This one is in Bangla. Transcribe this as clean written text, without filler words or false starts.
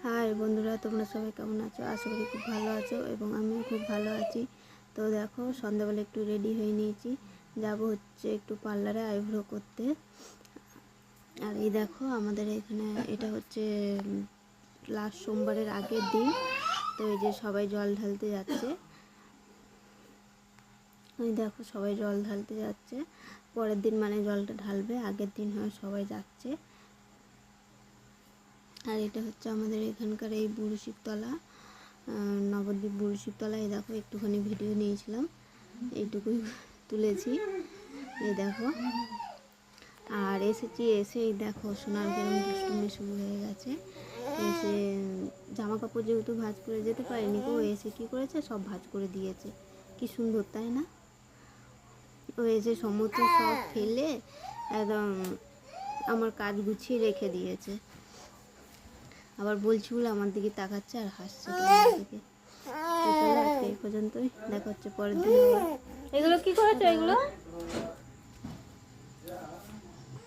হাই বন্ধুরা, তোমরা সবাই কেমন আছো? আশা করি খুব ভালো আছো এবং আমিও খুব ভালো আছি। তো দেখো, সন্ধ্যাবেলা একটু রেডি হয়ে নিয়েছি, যাব হচ্ছে একটু পার্লারে আইব্রো করতে। আর এই দেখো, আমাদের এখানে এটা হচ্ছে লাস্ট সোমবারের আগের দিন। তো এই যে সবাই জল ঢালতে যাচ্ছে, ওই দেখো সবাই জল ঢালতে যাচ্ছে। পরের দিন মানে জলটা ঢালবে, আগের দিন হয় সবাই যাচ্ছে। আর এটা হচ্ছে আমাদের এখানকার এই বুড়ো শিবতলা, নবদ্বীপ বুড়ো শিবতলা। এই দেখো, একটুখানি ভিডিও নিয়েছিলাম, এইটুকুই তুলেছি। এই দেখো, আর এসেছি, এসে এই দেখো সোনার গরম দুষ্টুমি শুরু হয়ে গেছে। এসে জামা কাপড় যেহেতু ভাঁজ করে যেতে পারেনি, ও এসে কী করেছে, সব ভাঁজ করে দিয়েছে। কি সুন্দর, তাই না? ও এসে সমস্ত সব ফেলে একদম আমার কাজ গুছিয়ে রেখে দিয়েছে। আবার বলছি বলে আমার দিকে তাকাচ্ছে আর হাসছে তোমার দিকে। তো চলো, আজকে এই পর্যন্তই, দেখা হচ্ছে পরের দিন। এগুলো কি করেছো? এগুলো